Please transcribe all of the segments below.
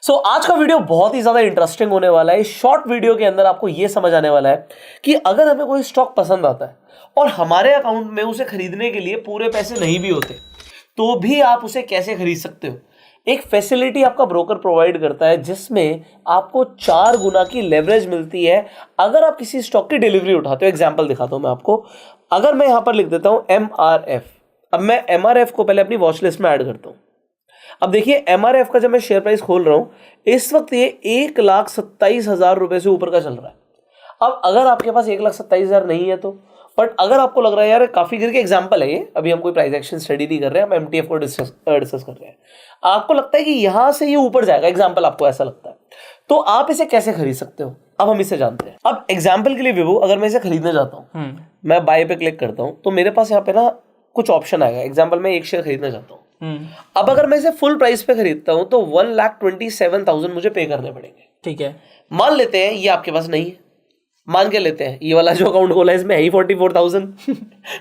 आज का वीडियो बहुत ही ज्यादा इंटरेस्टिंग होने वाला है। इस शॉर्ट वीडियो के अंदर आपको यह समझ आने वाला है कि अगर हमें कोई स्टॉक पसंद आता है और हमारे अकाउंट में उसे खरीदने के लिए पूरे पैसे नहीं भी होते तो भी आप उसे कैसे खरीद सकते हो। एक फैसिलिटी आपका ब्रोकर प्रोवाइड करता है जिसमें आपको 4 गुना की लेवरेज मिलती है अगर आप किसी स्टॉक की डिलीवरी उठाते हो। एग्जांपल दिखाता हूं मैं आपको। अगर मैं यहां पर लिख देता हूं MRF, अब मैं MRF को पहले अपनी वॉच लिस्ट में ऐड करता हूं। अब देखिए MRF का जब मैं शेयर प्राइस खोल रहा हूं इस वक्त ये 1,27,000 रुपए से ऊपर का चल रहा है। अब अगर आपके पास 1,27,000 नहीं है तो, बट अगर आपको लग रहा है यार काफी गिर के, एग्जांपल है ये, अभी हम कोई प्राइस एक्शन स्टडी नहीं कर रहे हैं, हम MTF को डिस्कस कर रहे हैं। आपको लगता है कि यहां से ये ऊपर जाएगा, एग्जांपल आपको ऐसा लगता है, तो आप इसे कैसे खरीद सकते हो अब हम इसे जानते हैं। अब एग्जांपल के लिए विभू, अगर मैं इसे खरीदने जाता हूं, मैं बाय पे क्लिक करता हूं तो मेरे पास यहाँ पे ना कुछ ऑप्शन आएगा। एग्जाम्पल मैं एक शेयर खरीदना चाहता हूँ। अब अगर मैं इसे फुल प्राइस पे खरीदता हूं तो 1,27,000 मुझे पे करने पड़ेंगे। ठीक है, मान लेते हैं ये आपके पास नहीं है, मान के लेते हैं ये वाला जो अकाउंट खोला है इसमें है ही 44,000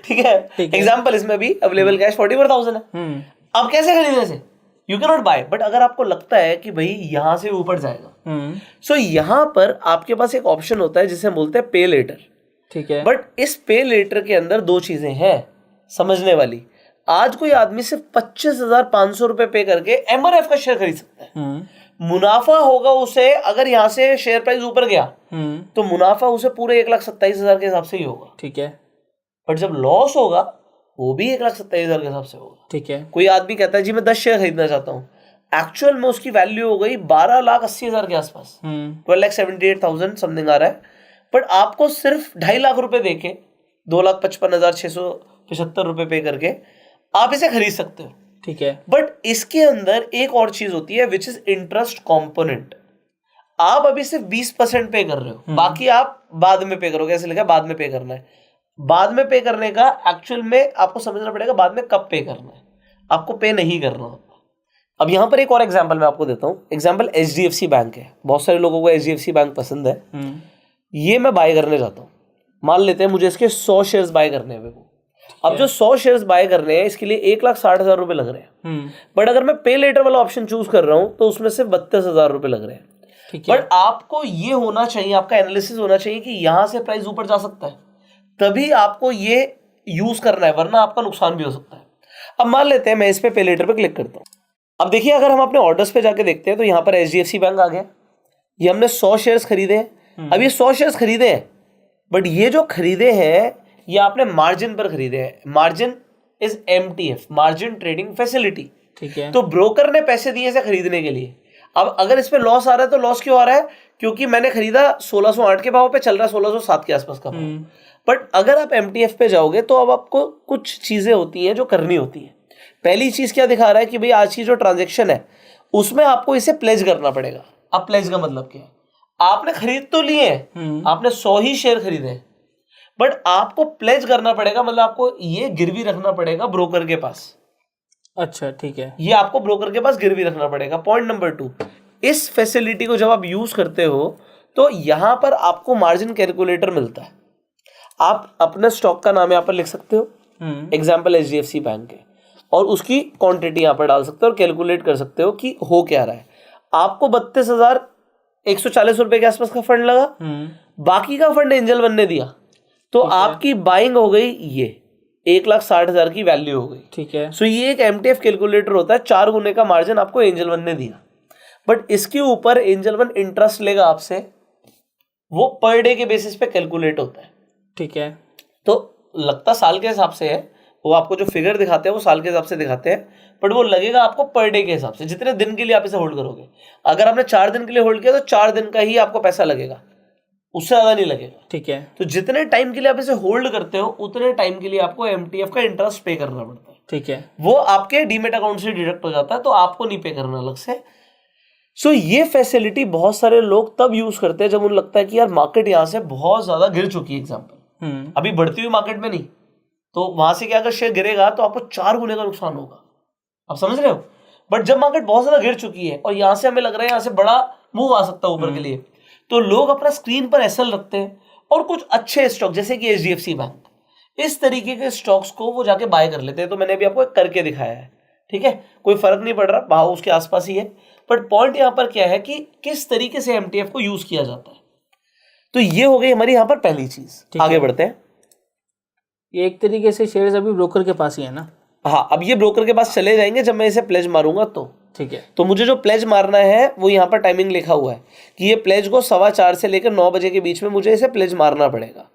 ठीक है, एग्जाम्पल इसमें भी अवेलेबल कैश 44,000 है। अब कैसे खरीदने से, you can not buy, but अगर आपको लगता है कि भाई यहां से ऊपर जाएगा सो यहां पर आपके पास एक ऑप्शन होता है जिसे बोलते हैं पे लेटर। ठीक है, बट इस पे लेटर के अंदर दो चीजें हैं समझने वाली। आज कोई आदमी सिर्फ 25,500 रुपए पे करके MRF का शेयर खरीद सकता है। मुनाफा होगा उसे, अगर यहां से शेयर प्राइस ऊपर गया तो मुनाफा उसे पूरे 1,27,000 के हिसाब से ही होगा। ठीक है, बट जब लॉस होगा वो भी 1,27,000 के हिसाब से होगा। ठीक है, कोई आदमी कहता है जी मैं 10 शेयर खरीदना चाहता हूँ, एक्चुअल में उसकी वैल्यू हो गई 12,80,000 के आसपास, 12,78,000 समथिंग आ रहा है। बट आपको सिर्फ 2.5 लाख रुपए देके 2,55,675 रुपए पे करके आप इसे खरीद सकते हो। ठीक है, बट इसके अंदर एक और चीज होती है विच इज इंटरेस्ट कॉम्पोनेंट। आप अभी सिर्फ 20% पे कर रहे हो, बाकी आप बाद में पे करोगे। ऐसे लिखा है बाद में पे करना है। बाद में पे करने का एक्चुअल में आपको समझना पड़ेगा बाद में कब पे करना है, आपको पे नहीं करना होता। अब यहां पर एक और एग्जांपल मैं आपको देता हूं। एग्जांपल HDFC बैंक है, बहुत सारे लोगों को HDFC बैंक पसंद है। ये मैं बाय करने जाता हूं, मान लेते हैं मुझे इसके 100 शेयर्स बाय करने हैं। अब जो 100 शेयर्स बाय करने हैं इसके लिए 1,60,000 रुपए लग रहे हैं। बट अगर मैं पे लेटर वाला ऑप्शन चूज कर रहा हूं तो उसमें सिर्फ 32,000 रुपए लग रहे हैं। बट आपको ये होना चाहिए, आपका एनालिसिस होना चाहिए कि यहां से प्राइस ऊपर जा सकता है, तभी आपको ये यूज करना है, वरना आपका नुकसान भी हो सकता है। अब मान लेते हैं मैं इस पे लेटर पे क्लिक करता हूं। अब देखिए अगर हम अपने ऑर्डर्स पे जाके देखते हैं तो यहाँ पर HDFC बैंक आ गया। ये हमने 100 शेयर्स खरीदे हैं। अब ये 100 शेयर्स खरीदे हैं, बट ये जो खरीदे हैं ये आपने मार्जिन पर खरीदे हैं। Margin is MTF, margin trading facility. ठीक है, तो ब्रोकर ने पैसे दिए इसे खरीदने के लिए। अब अगर इस पे लॉस आ रहा है तो लॉस क्यों आ रहा है, क्योंकि मैंने खरीदा 1,608 के भाव पे, चल रहा है 1,607 के आसपास का भाव। बट अगर आप MTF पे जाओगे तो अब आपको कुछ चीजें होती हैं जो करनी होती है। पहली चीज क्या दिखा रहा है कि भाई आज की जो ट्रांजेक्शन है उसमें आपको इसे प्लेज करना पड़ेगा। अब प्लेज का मतलब क्या है, आपने खरीद तो लिए हैं, आपने 100 ही शेयर खरीदे हैं, बट आपको प्लेज करना पड़ेगा, मतलब आपको ये गिरवी रखना पड़ेगा ब्रोकर के पास। अच्छा, ठीक है, ये आपको ब्रोकर के पास गिरवी रखना पड़ेगा। पॉइंट नंबर 2, इस फैसिलिटी को जब आप यूज करते हो तो यहां पर आपको मार्जिन कैलकुलेटर मिलता है। आप अपने स्टॉक का नाम यहां पर लिख सकते हो, एग्जाम्पल HDFC बैंक है, और उसकी क्वांटिटी यहां पर डाल सकते हो और कैलकुलेट कर सकते हो कि हो क्या रहा है। आपको 32,140 रुपए के आसपास का फंड लगा, बाकी का फंड एंजल वन ने दिया, तो आपकी बाइंग हो गई ये 1,60,000 की वैल्यू हो गई। ठीक है, सो ये एक MTF कैलकुलेटर होता है। 4 गुने का मार्जिन आपको एंजल वन ने दिया, बट इसके ऊपर एंजल वन इंटरेस्ट लेगा आपसे, वो पर डे के बेसिस पे कैलकुलेट होता है। ठीक है, तो लगता साल के हिसाब से है, वो आपको जो फिगर दिखाते हैं वो साल के हिसाब से दिखाते हैं, बट वो लगेगा आपको पर डे के हिसाब से, जितने दिन के लिए आप इसे होल्ड करोगे। अगर आपने 4 दिन के लिए होल्ड किया तो 4 दिन का ही आपको पैसा लगेगा, उससे ज्यादा नहीं लगेगा। ठीक है, तो जितने टाइम के लिए आप इसे होल्ड करते हो उतने टाइम के लिए आपको MTF का इंटरेस्ट पे करना पड़ता है। ठीक है, वो आपके डीमेट अकाउंट से डिडक्ट हो जाता है, तो आपको नहीं पे करना अलग से। सो ये फैसिलिटी बहुत सारे लोग तब यूज करते हैं जब उन्हें लगता है कि यार मार्केट यहां से बहुत ज्यादा गिर चुकी है। एग्जाम्पल अभी बढ़ती हुई मार्केट में नहीं, तो वहां से क्या अगर शेयर गिरेगा तो आपको 4 गुने का नुकसान होगा। आप समझ रहे हो। बट जब मार्केट बहुत ज्यादा गिर चुकी है और यहां से हमें लग रहा है यहां से बड़ा मूव आ सकता है ऊपर के लिए, तो लोग अपना स्क्रीन पर SL रखते हैं और कुछ अच्छे स्टॉक जैसे कि HDFC बैंक, इस तरीके के स्टॉक्स को वो जाके बाय कर लेते हैं। तो मैंने अभी आपको एक करके दिखाया है, ठीक है, कोई फर्क नहीं पड़ रहा, भाव उसके आसपास ही है, बट पॉइंट यहाँ पर क्या है कि किस तरीके से एमटीएफ को यूज किया जाता है। तो ये हो गई हमारी यहाँ पर पहली चीज। आगे बढ़ते हैं। ये एक तरीके से शेयर्स अभी ब्रोकर के पास ही है ना? हाँ, अब ये ब्रोकर के पास चले जाएंगे जब मैं इसे प्लेज मारूंगा तो। ठीक है। तो मुझे जो प्लेज मारना है वो यहाँ पर टाइमिंग लिखा हुआ है कि ये प्लेज को 4:15 से लेकर 9 बजे के बीच में मुझे इसे प्लेज मारना पड़ेगा।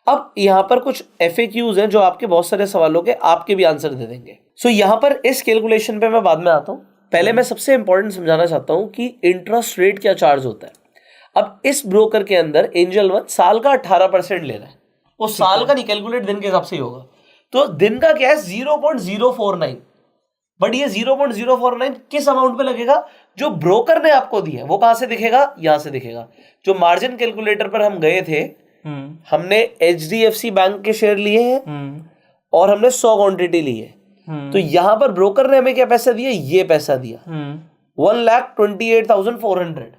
अब यहाँ पर कुछ FAQs हैं जो आपके बहुत सारे सवालों के आपके भी आंसर दे देंगे। सो यहाँ पर इस कैलकुलेशन पे मैं बाद में आता हूँ। पहले मैं सबसे इंपॉर्टेंट समझाना चाहता हूँ कि इंटरेस्ट रेट क्या चार्ज होता है। अब इस ब्रोकर के अंदर एंजल वन साल का 18% ले रहा है। वो साल का नहीं, कैलकुलेट दिन के हिसाब से ही होगा। तो दिन का क्या है 0.049, बट ये 0.049 किस अमाउंट पे लगेगा? जो ब्रोकर ने आपको दिया है। वो कहां से दिखेगा? यहां से दिखेगा। जो मार्जिन कैलकुलेटर पर हम गए थे, हमने HDFC बैंक के शेयर लिए हैं और हमने 100 क्वांटिटी ली है। तो यहां पर ब्रोकर ने हमें क्या पैसा दिया? ये पैसा दिया 1,28,400।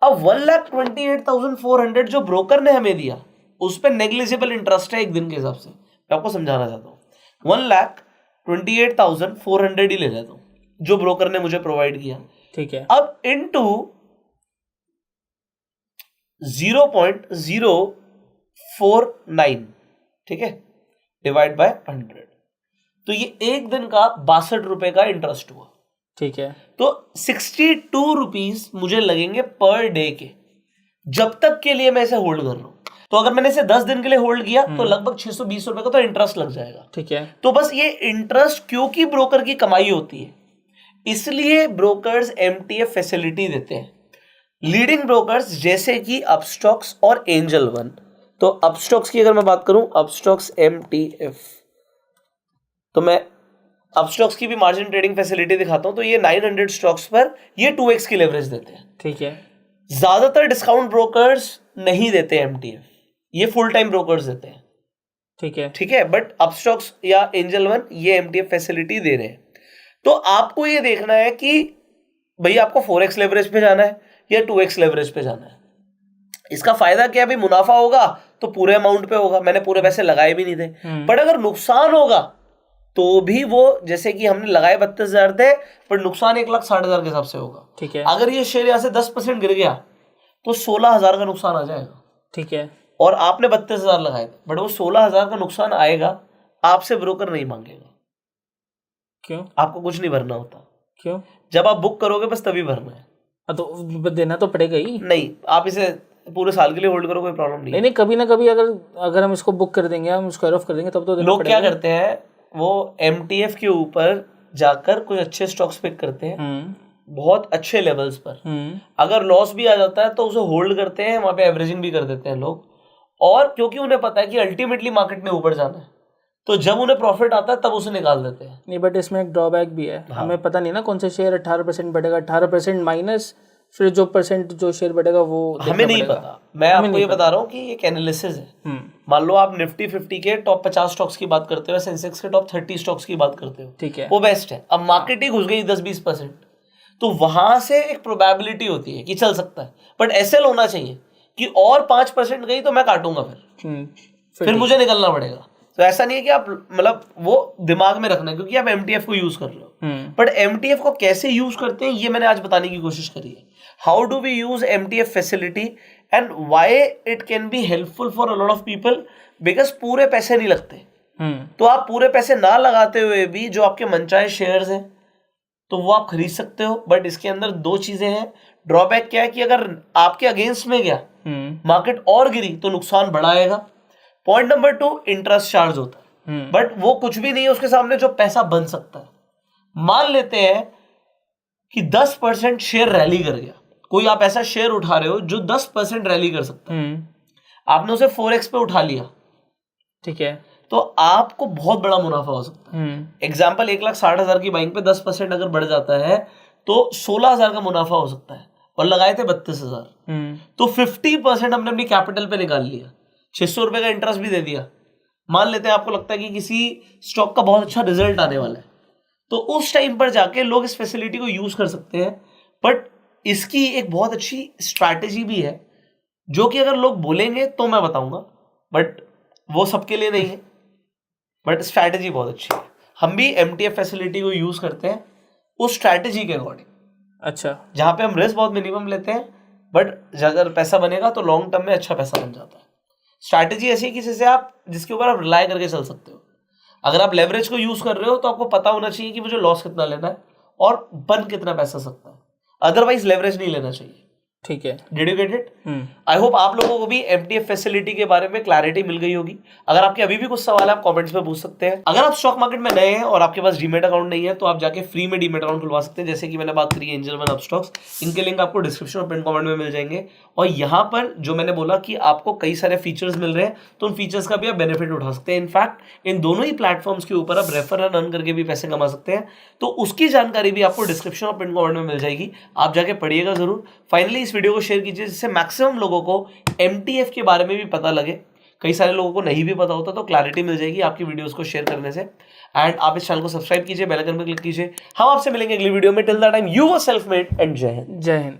अब 1,28,400 जो ब्रोकर ने हमें दिया उस पर नेग्लिजिबल इंटरेस्ट है एक दिन के हिसाब से। मैं आपको समझाना चाहता हूँ। 1,28,400 ही ले लेता हूँ जो ब्रोकर ने मुझे प्रोवाइड किया। ठीक है। अब इनटू 0.049, ठीक है, डिवाइड बाय 100, तो ये एक दिन का 62 रुपए का इंटरेस्ट हुआ। ठीक है। तो 62 रुपीज मुझे लगेंगे पर डे के, जब तक के लिए मैं इसे होल्ड कर रहा हूं। तो अगर मैंने इसे 10 दिन के लिए होल्ड किया तो लगभग 620 रुपए का तो इंटरेस्ट लग जाएगा। ठीक है। तो बस ये इंटरेस्ट क्योंकि ब्रोकर की कमाई होती है, इसलिए ब्रोकर्स एमटीएफ फैसिलिटी देते हैं। लीडिंग ब्रोकर्स जैसे कि अपस्टॉक्स और एंजल वन। तो अपस्टॉक्स की अगर मैं बात करूं, अपस्टॉक्स एमटीएफ, तो मैं अपस्टॉक्स की भी मार्जिन ट्रेडिंग फैसिलिटी दिखाता हूं। तो ये 900 स्टॉक्स पर ये 2x की लेवरेज देते हैं। ठीक है। ज्यादातर डिस्काउंट ब्रोकर्स नहीं देते एमटीएफ, ये फुल टाइम ब्रोकर्स देते हैं। ठीक है। ठीक है, बट अपस्टॉक्स या एंजल वन ये एमटीएफ फैसिलिटी दे रहे हैं। तो आपको ये देखना है कि भैया आपको 4x लेवरेज पे जाना है या 2x लेवरेज पे जाना है। इसका फायदा क्या है? भाई मुनाफा होगा तो पूरे अमाउंट पे होगा, मैंने पूरे पैसे लगाए भी नहीं थे। बट अगर नुकसान होगा तो भी वो, जैसे कि हमने लगाए 32,000 थे पर नुकसान 1,60,000 के हिसाब से होगा। ठीक है। अगर ये शेयर यहां से 10% गिर गया तो 16,000 का नुकसान आ जाएगा। ठीक है। और आपने 32,000 लगाए थे, बट वो 16,000 का नुकसान आएगा, आपसे ब्रोकर नहीं मांगेगा। क्यों? आपको कुछ नहीं भरना होता। क्यों? जब आप बुक करोगे बस तभी भरना है। तो देना तो पड़ेगा ही। नहीं, आप इसे पूरे साल के लिए होल्ड करो, कोई प्रॉब्लम नहीं। नहीं, कभी ना कभी अगर हम इसको बुक कर देंगे, हम स्क्वायर ऑफ कर देंगे, तब तो देना लोग पड़ेगा। क्या करते हैं, वो एमटीएफ के ऊपर जाकर कुछ अच्छे स्टॉक्स पिक करते हैं बहुत अच्छे लेवल्स पर। अगर लॉस भी आ जाता है तो उसे होल्ड करते हैं, वहां पे एवरेजिंग भी कर देते हैं लोग। और क्योंकि उन्हें पता है कि अल्टीमेटली मार्केट में ऊपर जाना है, तो जब उन्हें प्रॉफिट आता है तब उसे निकाल देते हैं। नहीं, बट इसमें एक ड्रॉबैक भी है। हमें पता नहीं ना कौन से शेयर 18% बढ़ेगा, 18% माइनस फिर जो परसेंट जो शेयर बढ़ेगा वो हमें नहीं पता। मैं आपको ये बता रहा हूँ कि ये एनालिसिस है। मान लो आप निफ्टी 50 के टॉप 50 स्टॉक्स की बात करते हो, सेंसेक्स के टॉप 30 स्टॉक्स की बात करते हो, ठीक है, वो बेस्ट है। अब मार्केट ही घुस गई 10-20%, तो वहां से एक प्रोबेबिलिटी होती है कि चल सकता है, बट ऐसे होना चाहिए कि और 5% गई तो मैं काटूंगा, फिर मुझे निकलना पड़ेगा। तो ऐसा नहीं है कि आप, मतलब वो दिमाग में रखना है क्योंकि आप एमटीएफ को यूज कर रहे हो। बट एमटीएफ को कैसे यूज करते हैं ये मैंने आज बताने की कोशिश करी है। How do we use MTF facility and why it can be helpful for a lot of people, because पूरे पैसे नहीं लगते। तो आप पूरे पैसे ना लगाते हुए भी जो आपके मनचाहे शेयर्स हैं तो वो आप खरीद सकते हो। बट इसके अंदर दो चीजें हैं। ड्रॉबैक क्या है कि अगर आपके अगेंस्ट में गया मार्केट और गिरी तो नुकसान बढ़ाएगा। पॉइंट नंबर 2, इंटरेस्ट चार्ज होता है, बट वो कुछ भी नहीं है उसके सामने जो पैसा बन सकता है। मान लेते हैं कि 10% शेयर रैली कर गया, कोई आप ऐसा शेयर उठा रहे हो जो 10% रैली कर सकता है, आपने उसे 4x पे उठा लिया, ठीक है, तो आपको बहुत बड़ा मुनाफा हो सकता है। एग्जाम्पल 1,60,000 की बाइंग पे 10% अगर बढ़ जाता है तो 16,000 का मुनाफा हो सकता है, और लगाए थे 32,000, तो 50% हमने अपनी कैपिटल पे निकाल लिया, 600 रुपए का इंटरेस्ट भी दे दिया। मान लेते हैं आपको लगता है कि किसी स्टॉक का बहुत अच्छा रिजल्ट आने वाला है, तो उस टाइम पर जाके लोग इस फैसिलिटी को यूज कर सकते हैं। बट इसकी एक बहुत अच्छी स्ट्रैटेजी भी है जो कि अगर लोग बोलेंगे तो मैं बताऊंगा, बट वो सबके लिए नहीं है। बट स्ट्रैटेजी बहुत अच्छी है। हम भी एमटीएफ फैसिलिटी को यूज करते हैं उस स्ट्रैटेजी के अकॉर्डिंग। अच्छा, जहाँ पे हम रिस्क बहुत मिनिमम लेते हैं, बट अगर पैसा बनेगा तो लॉन्ग टर्म में अच्छा पैसा बन जाता है। स्ट्रैटेजी ऐसी है कि जिसके ऊपर आप रिलाई करके चल सकते हो। अगर आप लेवरेज को यूज कर रहे हो तो आपको पता होना चाहिए कि मुझे लॉस कितना लेना है और बन कितना पैसा सकता है, अदरवाइज लेवरेज नहीं लेना चाहिए। ठीक है। Did you get it? I hope आप लोगों को भी एमटीएफ फैसिलिटी के बारे में क्लैरिटी मिल गई होगी। अगर आपके अभी भी कुछ सवाल है आप कमेंट्स में पूछ सकते हैं। अगर आप स्टॉक मार्केट में नए हैं और आपके पास डीमेट अकाउंट नहीं है तो आप जाके फ्री में डीमेट अकाउंट खुलवा सकते हैं, जैसे कि मैंने बात करी एंजल वन अपस्टॉक्स। इनके लिंक आपको डिस्क्रिप्शन और पिन कमेंट में मिल जाएंगे। और यहाँ पर जो मैंने बोला कि आपको कई सारे फीचर्स मिल रहे हैं, तो उन फीचर्स का भी आप बेनिफिट उठा सकते हैं। इनफैक्ट इन दोनों ही प्लेटफॉर्म्स के ऊपर आप रेफर एंड अर्न करके भी पैसे कमा सकते हैं, तो उसकी जानकारी भी आपको डिस्क्रिप्शन और पिन कमेंट में मिल जाएगी। आप जाके पढ़िएगा जरूर। फाइनली इस वीडियो को शेयर कीजिए जिससे मैक्सिमम लोगों को एमटीएफ के बारे में भी पता लगे। कई सारे लोगों को नहीं भी पता होता, तो क्लैरिटी मिल जाएगी आपकी वीडियोस को शेयर करने से। एंड आप इस चैनल को सब्सक्राइब कीजिए, बेल आइकन पर क्लिक कीजिए। हम आपसे मिलेंगे अगली वीडियो में। Till that time you were self made and जय हिंद। जय हिंद।